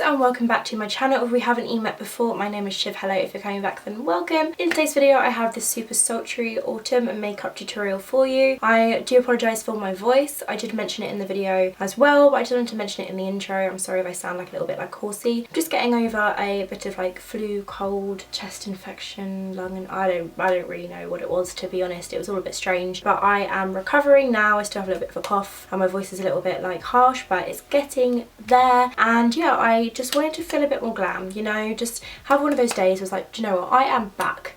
and welcome back to my channel. If we haven't met before, my name is Shiv. Hello, if you're coming back then welcome. In today's video I have this super sultry autumn makeup tutorial for you. I do apologise for my voice. I did mention it in the video as well, but I didn't want to mention it in the intro. I'm sorry if I sound like a little bit like horsey. I'm just getting over a bit of like flu, cold, chest infection, lung, and I don't really know what it was, to be honest. It was all a bit strange, but I am recovering now. I still have a little bit of a cough and my voice is a little bit like harsh, but it's getting there. And yeah, I just wanted to feel a bit more glam, you know, just have one of those days. I was like, do you know what, I am back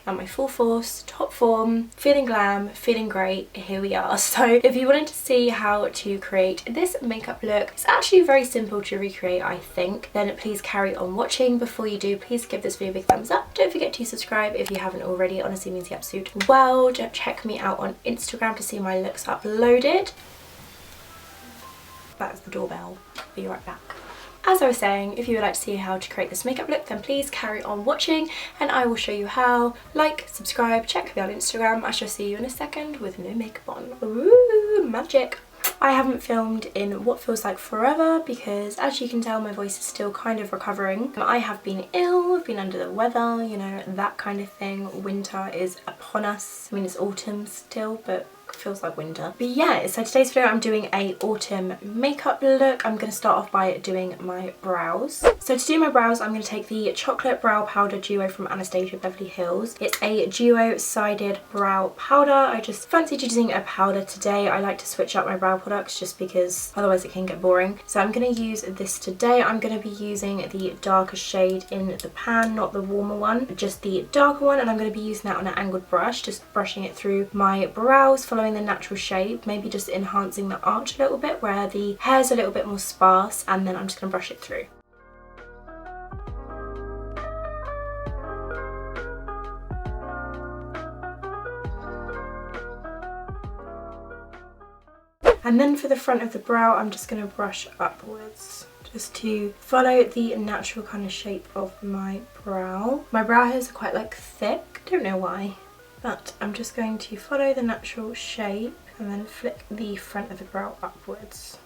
at my full force, top form, feeling glam, feeling great. Here we are. So if you wanted to see how to create this makeup look, it's actually very simple to recreate, I think, then please carry on watching. Before you do, please give this video a big thumbs up. Don't forget to subscribe if you haven't already. It honestly means the absolute world. Check me out on Instagram to see my looks uploaded. That's the doorbell. Be right back. As I was saying, if you would like to see how to create this makeup look, then please carry on watching and I will show you how. Like, subscribe, check me out on Instagram. I shall see you in a second with no makeup on. Ooh, magic. I haven't filmed in what feels like forever because, as you can tell, my voice is still kind of recovering. I have been ill, I've been under the weather, you know, that kind of thing. Winter is upon us. I mean, it's autumn still, but feels like winter. But yeah, so today's video I'm doing a autumn makeup look. I'm going to start off by doing my brows. So to do my brows, I'm going to take the chocolate brow powder duo from Anastasia Beverly Hills. It's a duo sided brow powder. I just fancied using a powder today. I like to switch up my brow products just because otherwise it can get boring. So I'm going to use this today. I'm going to be using the darker shade in the pan, not the warmer one, just the darker one, and I'm going to be using that on an angled brush, just brushing it through my brows, following the natural shape, maybe just enhancing the arch a little bit where the hair's a little bit more sparse, and then I'm just going to brush it through. And then for the front of the brow, I'm just going to brush upwards, just to follow the natural kind of shape of my brow. My brow hairs are quite like thick, don't know why, but I'm just going to follow the natural shape and then flick the front of the brow upwards.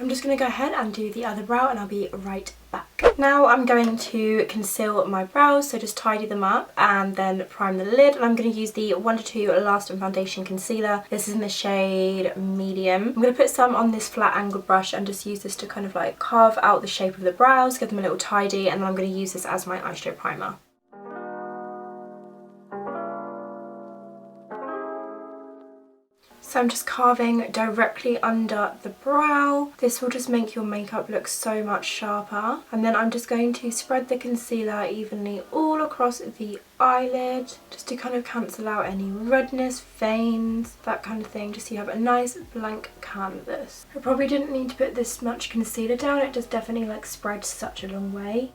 I'm just going to go ahead and do the other brow and I'll be right back. Now I'm going to conceal my brows, so just tidy them up and then prime the lid. And I'm going to use the 1-2 Last Foundation Concealer. This is in the shade Medium. I'm going to put some on this flat angled brush and just use this to kind of like carve out the shape of the brows, give them a little tidy, and then I'm going to use this as my eyeshadow primer. So I'm just carving directly under the brow. This will just make your makeup look so much sharper. And then I'm just going to spread the concealer evenly all across the eyelid, just to kind of cancel out any redness, veins, that kind of thing, just so you have a nice blank canvas. I probably didn't need to put this much concealer down, it just definitely like spreads such a long way.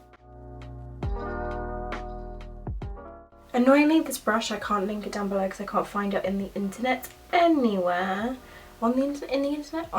Annoyingly, this brush, I can't link it down below because I can't find it in the internet anywhere. On the internet,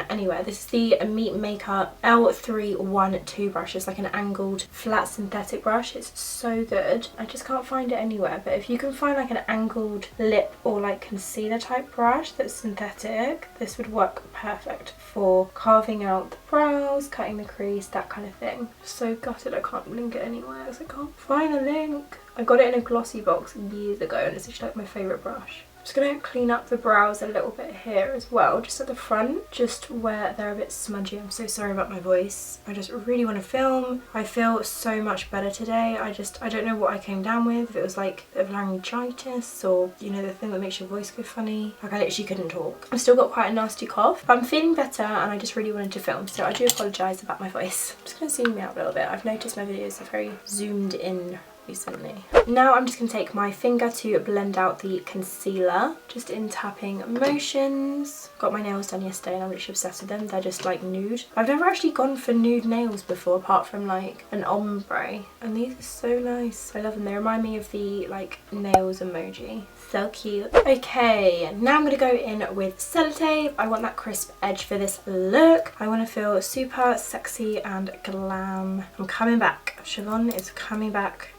anywhere. This is the Meet Makeup L312 brush. It's like an angled flat synthetic brush. It's so good. I just can't find it anywhere, but if you can find like an angled lip or like concealer type brush that's synthetic, this would work perfect for carving out the brows, cutting the crease, that kind of thing. So gutted I can't link it anywhere because I can't find the link. I got it in a glossy box years ago and it's actually like my favourite brush. I'm just going to clean up the brows a little bit here as well, just at the front, just where they're a bit smudgy. I'm so sorry about my voice. I just really want to film. I feel so much better today. I don't know what I came down with. If it was like a bit of laryngitis or, you know, the thing that makes your voice go funny. Like I literally couldn't talk. I've still got quite a nasty cough, but I'm feeling better and I just really wanted to film. So I do apologise about my voice. I'm just going to zoom out a little bit. I've noticed my videos are very zoomed in recently. Now I'm just going to take my finger to blend out the concealer, just in tapping motions. Got my nails done yesterday and I'm literally obsessed with them. They're just like nude. I've never actually gone for nude nails before, apart from like an ombre, and these are so nice. I love them. They remind me of the like nails emoji. So cute. Okay, now I'm going to go in with sellotape. I want that crisp edge for this look. I want to feel super sexy and glam. I'm coming back. Siobhan is coming back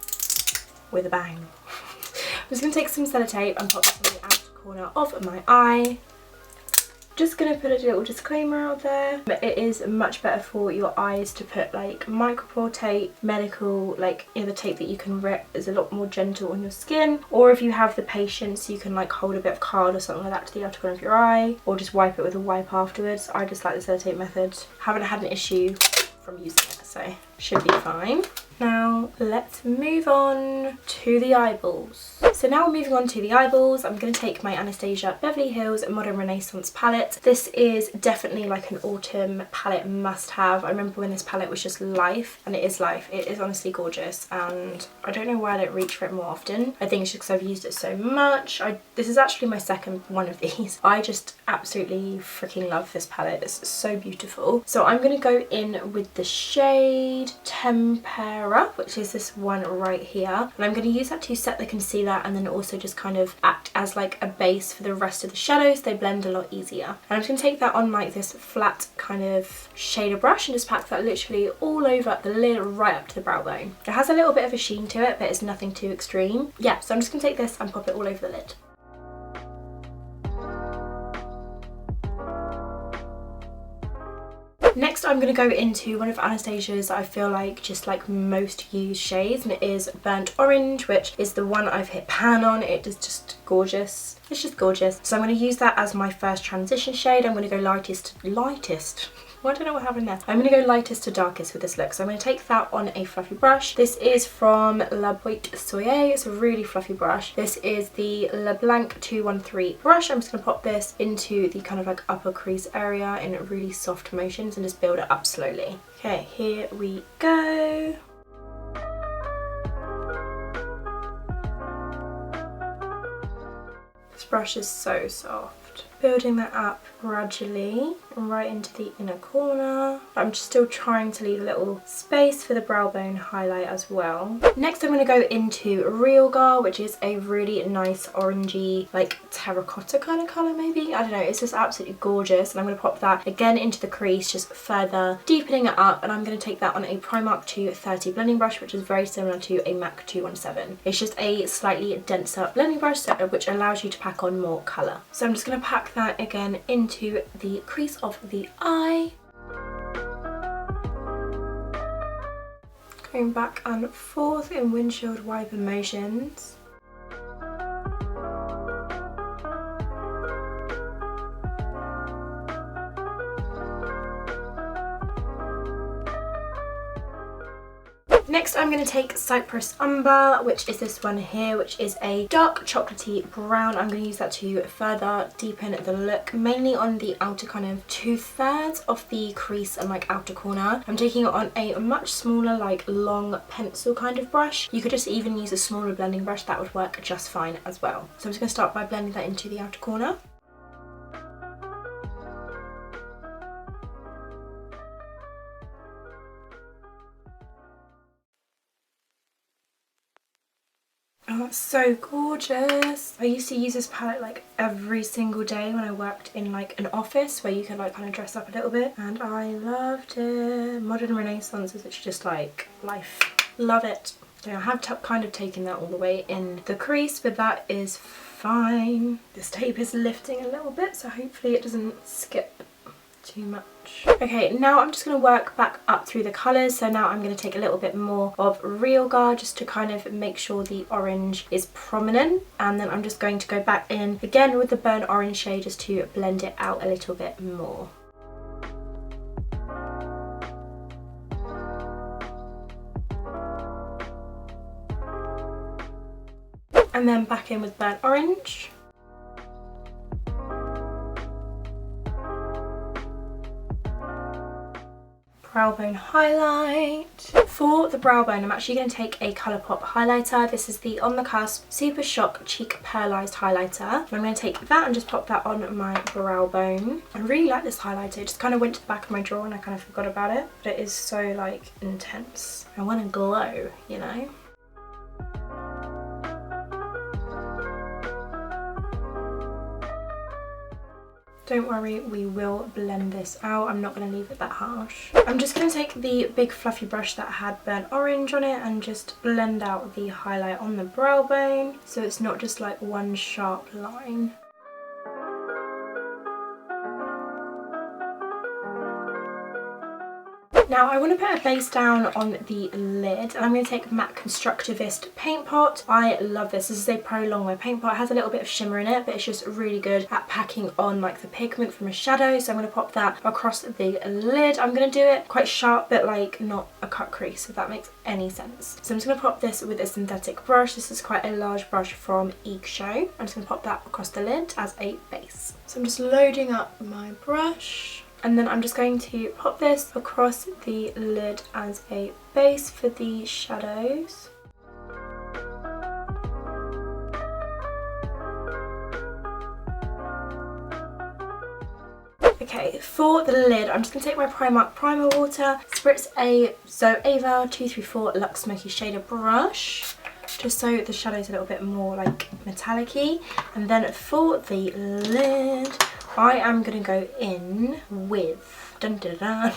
with a bang. I'm just going to take some sellotape and pop this on the outer corner of my eye. Just gonna put a little disclaimer out there. It is much better for your eyes to put like micropore tape, medical, like the tape that you can rip is a lot more gentle on your skin. Or if you have the patience, you can like hold a bit of card or something like that to the outer corner of your eye, or just wipe it with a wipe afterwards. I just like the sellotape method. Haven't had an issue from using it, so should be fine. Now let's move on to the eyeballs. So now we're moving on to the eyeballs. I'm going to take my Anastasia Beverly Hills Modern Renaissance palette. This is definitely like an autumn palette must have. I remember when this palette was just life, and it is life. It is honestly gorgeous, and I don't know why I don't reach for it more often. I think it's just because I've used it so much. This is actually my second one of these. I just absolutely freaking love this palette. It's so beautiful. So I'm going to go in with the shade Tempera, which is this one right here, and I'm going to use that to set the concealer and then also just kind of act as like a base for the rest of the shadows. They blend a lot easier. And I'm just going to take that on like this flat kind of shader brush and just pack that literally all over the lid right up to the brow bone. It has a little bit of a sheen to it, but it's nothing too extreme. Yeah, so I'm just going to take this and pop it all over the lid. Next I'm going to go into one of Anastasia's, I feel like, just like most used shades, and it is Burnt Orange, which is the one I've hit pan on. It is just gorgeous. It's just gorgeous. So I'm going to use that as my first transition shade. I'm going to go lightest. Well, I don't know what happened there. I'm going to go lightest to darkest with this look. So I'm going to take that on a fluffy brush. This is from La Boite Soye. It's a really fluffy brush. This is the LeBlanc 213 brush. I'm just going to pop this into the kind of like upper crease area in really soft motions and just build it up slowly. Okay, here we go. This brush is so soft. Building that up gradually right into the inner corner. I'm just still trying to leave a little space for the brow bone highlight as well. Next I'm going to go into Real Girl, which is a really nice orangey, like terracotta kind of colour maybe. I don't know, it's just absolutely gorgeous, and I'm going to pop that again into the crease, just further deepening it up, and I'm going to take that on a Primark 230 blending brush, which is very similar to a MAC 217. It's just a slightly denser blending brush, which allows you to pack on more colour. So I'm just going to pack that again into the crease of the eye. Going back and forth in windshield wiper motions. Next I'm going to take Cypress Umber, which is this one here, which is a dark chocolatey brown. I'm going to use that to further deepen the look, mainly on the outer kind of 2/3 of the crease and like outer corner. I'm taking it on a much smaller, like long pencil kind of brush. You could just even use a smaller blending brush, that would work just fine as well. So I'm just going to start by blending that into the outer corner. Oh, that's so gorgeous. I used to use this palette like every single day when I worked in like an office where you could like kind of dress up a little bit, and I loved it. Modern Renaissance is literally just like life. Love it. So I have kind of taken that all the way in the crease, but that is fine. This tape is lifting a little bit, so hopefully it doesn't skip too much. Okay, now I'm just going to work back up through the colours. So now I'm going to take a little bit more of Real Girl just to kind of make sure the orange is prominent, and then I'm just going to go back in again with the Burnt Orange shade just to blend it out a little bit more. And then back in with Burnt Orange. Brow bone highlight. For the brow bone, I'm actually going to take a Colourpop highlighter. This is the On The Cusp Super Shock Cheek Pearlized highlighter. I'm going to take that and just pop that on my brow bone. I really like this highlighter. It just kind of went to the back of my drawer and I kind of forgot about it. But it is so like intense. I want to glow, you know? Don't worry, we will blend this out. I'm not going to leave it that harsh. I'm just going to take the big fluffy brush that had Burnt Orange on it and just blend out the highlight on the brow bone so it's not just like one sharp line. Now I want to put a base down on the lid, and I'm going to take MAC Constructivist Paint Pot. I love this. This is a Pro Longwear paint pot. It has a little bit of shimmer in it, but it's just really good at packing on like the pigment from a shadow. So I'm going to pop that across the lid. I'm going to do it quite sharp, but like not a cut crease, if that makes any sense. So I'm just going to pop this with a synthetic brush. This is quite a large brush from Show. I'm just going to pop that across the lid as a base. So I'm just loading up my brush, and then I'm just going to pop this across the lid as a base for the shadows. Okay, for the lid, I'm just going to take my Primark Primer Water, spritz a Ava 234 Luxe Smoky Shader brush, just so the shadow's a little bit more like metallic-y. And then for the lid, I am going to go in with, literally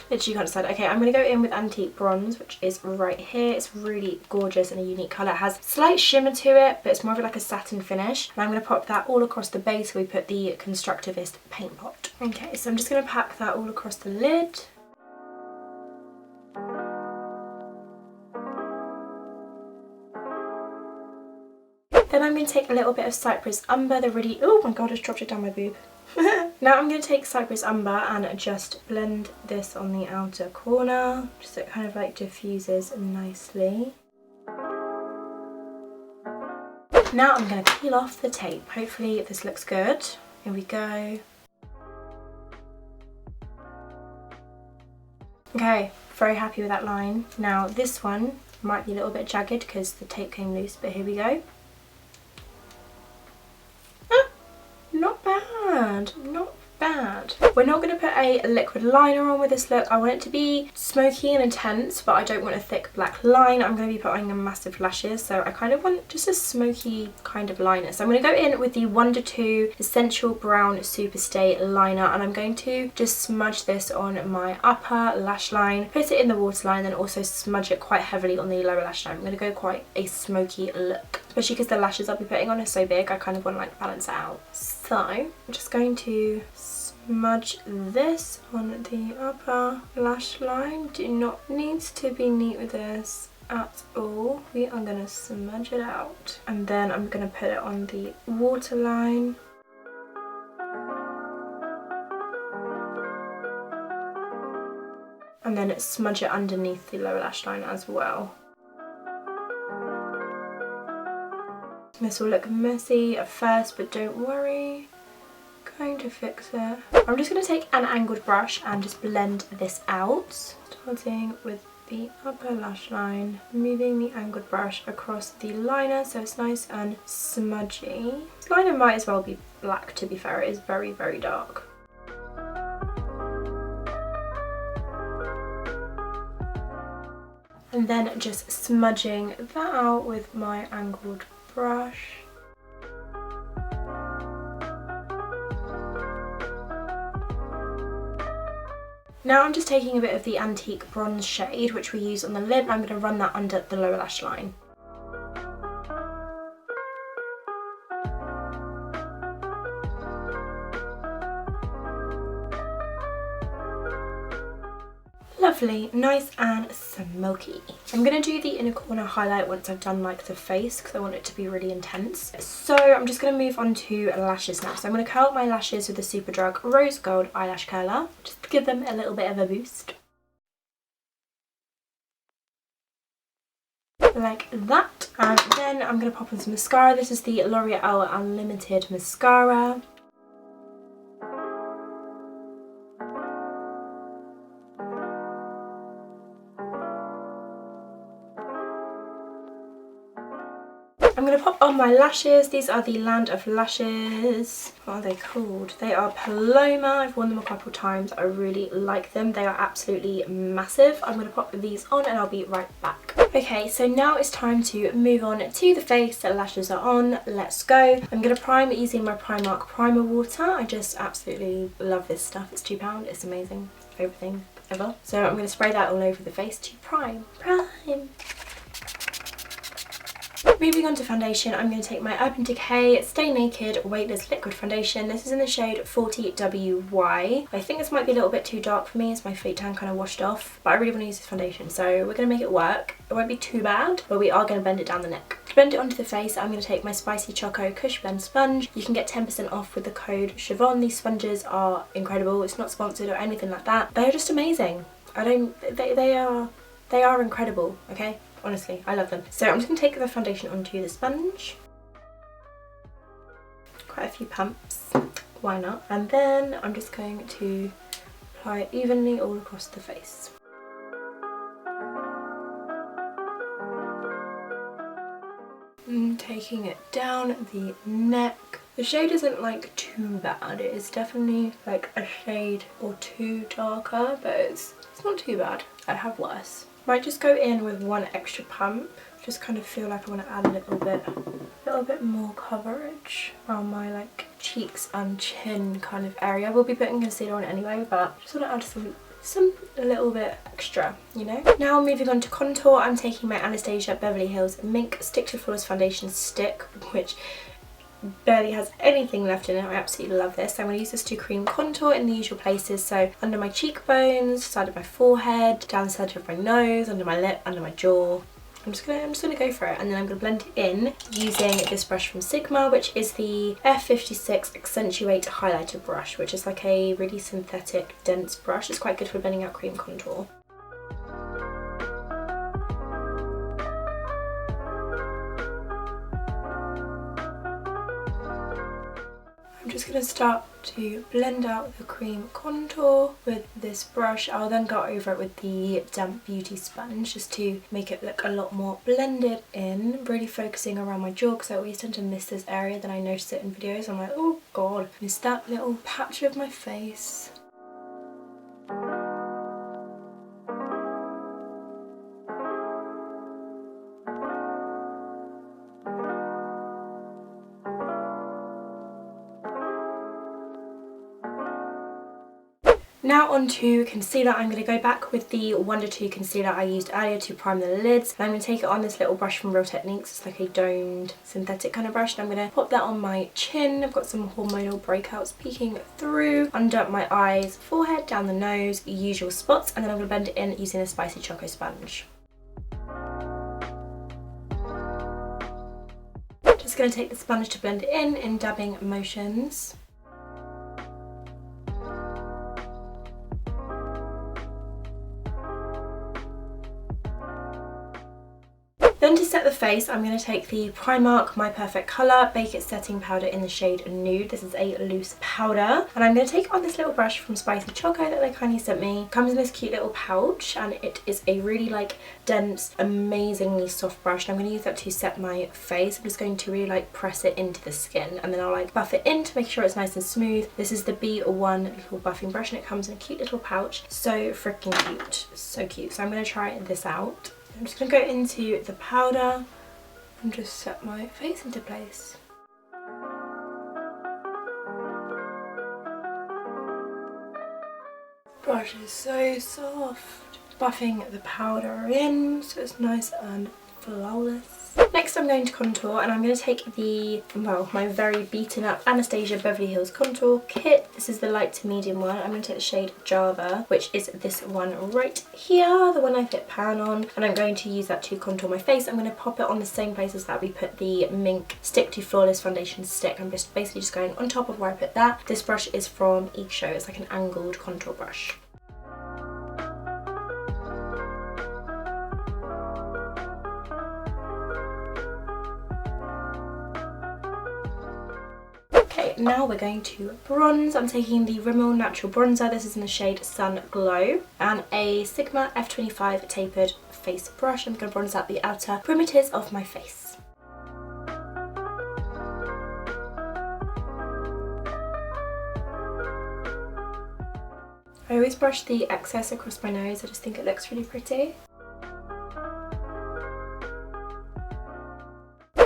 can't decide. Okay, I'm going to go in with Antique Bronze, which is right here. It's really gorgeous and a unique colour. It has slight shimmer to it, but it's more of like a satin finish. And I'm going to pop that all across the base where we put the Constructivist Paint Pot. Okay, so I'm just going to pack that all across the lid. Then I'm going to take a little bit of Cypress Umber, oh my god, I just dropped it down my boob. Now I'm going to take Cypress Umber and just blend this on the outer corner, just so it kind of like diffuses nicely. Now I'm going to peel off the tape. Hopefully this looks good. Here we go. Okay, very happy with that line. Now this one might be a little bit jagged because the tape came loose, but here we go. Not bad, not bad. We're not going to put a liquid liner on with this look. I want it to be smoky and intense, but I don't want a thick black line. I'm going to be putting in massive lashes, so I kind of want just a smoky kind of liner. So I'm going to go in with the Wonder 2 Essential Brown Superstay Liner, and I'm going to just smudge this on my upper lash line, put it in the waterline, then also smudge it quite heavily on the lower lash line. I'm going to go quite a smoky look, especially because the lashes I'll be putting on are so big. I kind of want to like balance it out. So I'm just going to smudge this on the upper lash line. Do not need to be neat with this at all. We are going to smudge it out, and then I'm going to put it on the waterline. And then smudge it underneath the lower lash line as well. This will look messy at first, but don't worry, going to fix it. I'm just going to take an angled brush and just blend this out, starting with the upper lash line, moving the angled brush across the liner so it's nice and smudgy. This liner might as well be black, to be fair. It is very, very dark. And then just smudging that out with my angled brush. Now I'm just taking a bit of the Antique Bronze shade, which we use on the lid, and I'm going to run that under the lower lash line. Lovely, nice and smoky. I'm going to do the inner corner highlight once I've done like the face, because I want it to be really intense. So I'm just going to move on to lashes now. So I'm going to curl my lashes with the Superdrug Rose Gold Eyelash Curler, just to give them a little bit of a boost. Like that. And then I'm going to pop on some mascara. This is the L'Oreal Unlimited Mascara. I'm going to pop on my lashes. These are the Land of Lashes. What are they called? They are Paloma. I've worn them a couple times. I really like them. They are absolutely massive. I'm going to pop these on and I'll be right back. Okay, so now it's time to move on to the face. The lashes are on. Let's go. I'm going to prime using my Primark Primer Water. I just absolutely love this stuff. It's £2. It's amazing. Favourite thing ever. So I'm going to spray that all over the face to prime. Prime! Moving on to foundation, I'm going to take my Urban Decay Stay Naked Weightless Liquid Foundation. This is in the shade 40WY. I think this might be a little bit too dark for me as my feet tan kind of washed off, but I really want to use this foundation, so we're going to make it work. It won't be too bad, but we are going to blend it down the neck. To blend it onto the face, I'm going to take my Spicy Choco Cush Blend Sponge. You can get 10% off with the code Chivon. These sponges are incredible. It's not sponsored or anything like that. They are just amazing. They are incredible, okay? Honestly, I love them. So I'm just going to take the foundation onto the sponge. Quite a few pumps, why not? And then I'm just going to apply it evenly all across the face. And taking it down the neck. The shade isn't like too bad. It is definitely like a shade or two darker, but it's not too bad. I have worse. Might just go in with one extra pump. Just kind of feel like I want to add a little bit more coverage around my like cheeks and chin kind of area. We'll be putting concealer on anyway, but just want to add some a little bit extra, you know. Now moving on to contour, I'm taking my Anastasia Beverly Hills Mink Stick to Flawless Foundation Stick, which barely has anything left in it. I absolutely love this. I'm going to use this to cream contour in the usual places, so under my cheekbones, side of my forehead, down the center of my nose, under my lip, under my jaw. I'm just gonna go for it, and then I'm gonna blend it in using this brush from Sigma, which is the F56 Accentuate Highlighter brush, which is like a really synthetic, dense brush. It's quite good for blending out cream contour. I'm just going to start to blend out the cream contour with this brush. I'll then go over it with the damp beauty sponge just to make it look a lot more blended in. Really focusing around my jaw because I always tend to miss this area, then I notice it in videos. I'm like, oh god, missed that little patch of my face. Now onto concealer. I'm going to go back with the Wonder 2 concealer I used earlier to prime the lids. And I'm going to take it on this little brush from Real Techniques. It's like a domed synthetic kind of brush. And I'm going to pop that on my chin. I've got some hormonal breakouts peeking through under my eyes, forehead, down the nose, usual spots. And then I'm going to blend it in using a Spicy Choco sponge. Just going to take the sponge to blend it in dabbing motions. Then to set the face, I'm going to take the Primark My Perfect Colour Bake It Setting Powder in the shade Nude. This is a loose powder. And I'm going to take on this little brush from Spicy Choco that they kindly sent me. It comes in this cute little pouch, and it is a really like dense, amazingly soft brush. And I'm going to use that to set my face. I'm just going to really like press it into the skin, and then I'll like buff it in to make sure it's nice and smooth. This is the B1 little buffing brush, and it comes in a cute little pouch. So freaking cute. So cute. So I'm going to try this out. I'm just going to go into the powder and just set my face into place. Brush is so soft. Buffing the powder in so it's nice and flawless. Next I'm going to contour, and I'm going to take the, well, my very beaten up Anastasia Beverly Hills contour kit. This is the light to medium one. I'm going to take the shade Java, which is this one right here, the one I fit pan on, and I'm going to use that to contour my face. I'm going to pop it on the same places that we put the Mink Stick to Flawless Foundation Stick. I'm just basically just going on top of where I put that. This brush is from Show. It's like an angled contour brush. Now we're going to bronze. I'm taking the Rimmel Natural Bronzer. This is in the shade Sun Glow, and a Sigma F25 tapered face brush. I'm going to bronze out the outer perimeters of my face. I always brush the excess across my nose. I just think it looks really pretty.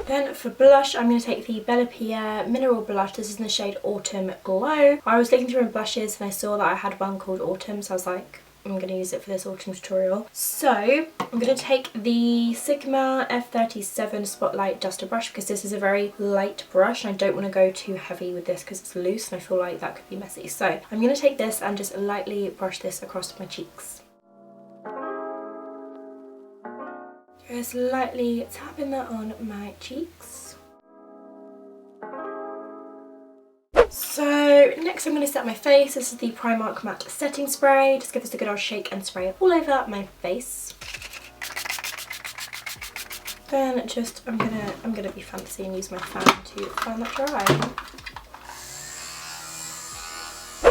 Then for blush, I'm going to take the Bella Pierre Mineral Blush. This is in the shade Autumn Glow. I was looking through my blushes and I saw that I had one called Autumn, so I was like, I'm going to use it for this autumn tutorial. So I'm going to take the Sigma F37 Spotlight Duster brush because this is a very light brush and I don't want to go too heavy with this because it's loose and I feel like that could be messy. So I'm going to take this and just lightly brush this across my cheeks. Just lightly tapping that on my cheeks. So next I'm going to set my face. This is the Primark matte setting spray. Just give this a good old shake and spray it all over my face. Then just I'm gonna be fancy and use my fan to fan that dry.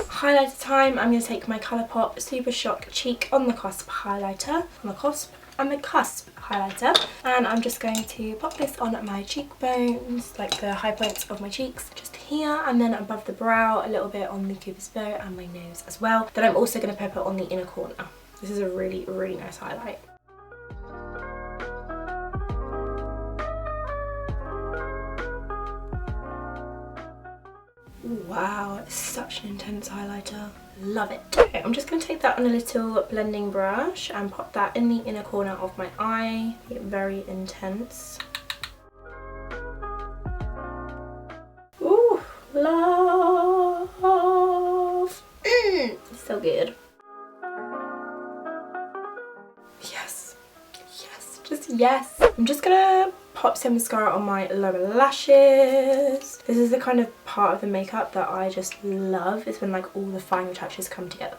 Highlighter time. I'm going to take my Colourpop Super Shock Cheek on the Cusp highlighter. On the cusp highlighter, and I'm just going to pop this on my cheekbones, like the high points of my cheeks, just here, and then above the brow, a little bit on the cupid's bow and my nose as well. Then I'm also going to pop it on the inner corner. This is a really, really nice highlight. Wow, it's such an intense highlighter. Love it. Okay, I'm just going to take that on a little blending brush and pop that in the inner corner of my eye. Get very intense. Ooh, love. So good. Yes. Yes. Just yes. I'm just going to pop some mascara on my lower lashes. This is the kind of part of the makeup that I just love. It's when like all the final touches come together.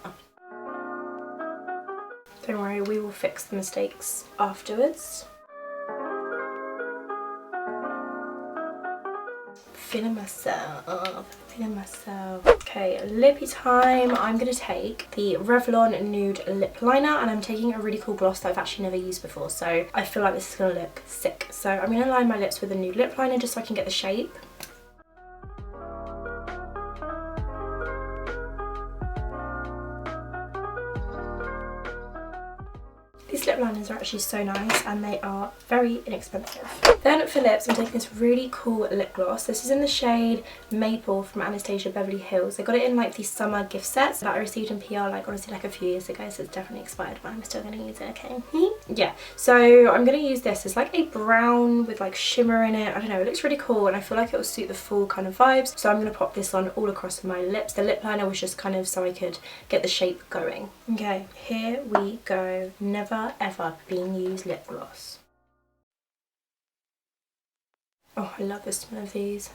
Don't worry, we will fix the mistakes afterwards. Feeling myself. Okay, lippy time. I'm going to take the Revlon Nude lip liner and I'm taking a really cool gloss that I've actually never used before, so I feel like this is going to look sick. So I'm going to line my lips with a nude lip liner just so I can get the shape. These lip liners are actually so nice and they are very inexpensive. Then for lips, I'm taking this really cool lip gloss. This is in the shade Maple from Anastasia Beverly Hills. I got it in like the summer gift sets that I received in PR like honestly like a few years ago, so it's definitely expired, but I'm still going to use it, okay? Yeah, so I'm going to use this. It's like a brown with like shimmer in it. I don't know, it looks really cool and I feel like it will suit the full kind of vibes. So I'm going to pop this on all across my lips. The lip liner was just kind of so I could get the shape going. Okay, here we go. Never ever been used lip gloss. Oh, I love the smell of these.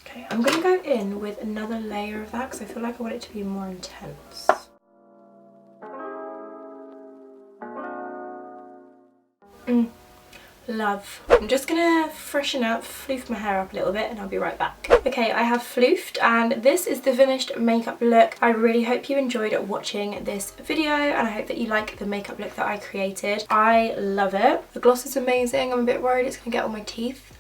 Okay, I'm going to go in with another layer of that because I feel like I want it to be more intense. Love. I'm just gonna freshen up, floof my hair up a little bit and I'll be right back. Okay, I have floofed and this is the finished makeup look. I really hope you enjoyed watching this video and I hope that you like the makeup look that I created. I love it. The gloss is amazing. I'm a bit worried it's gonna get on my teeth,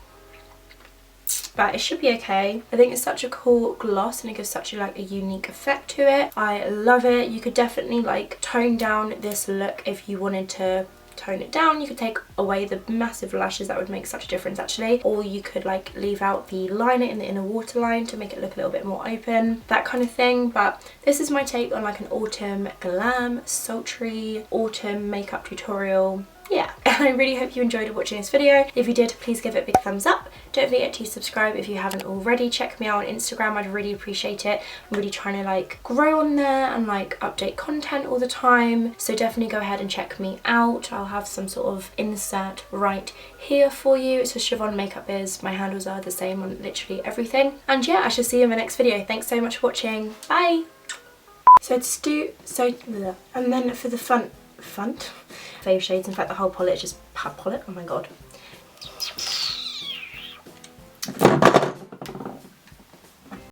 but it should be okay. I think it's such a cool gloss and it gives such a unique effect to it. I love it. You could definitely like tone down this look if you wanted to tone it down. You could take away the massive lashes, that would make such a difference actually, or you could like leave out the liner in the inner waterline to make it look a little bit more open, that kind of thing. But this is my take on like an autumn glam sultry autumn makeup tutorial. Yeah, and I really hope you enjoyed watching this video. If you did, please give it a big thumbs up. Don't forget to subscribe if you haven't already. Check me out on Instagram, I'd really appreciate it. I'm really trying to like grow on there and like update content all the time, so definitely go ahead and check me out. I'll have some sort of insert right here for you. It's just shivonmakeupbiz. My handles are the same on literally everything. And yeah, I shall see you in the next video. Thanks so much for watching. Bye! And then for the fave shades, in fact the whole palette is just palette, oh my god.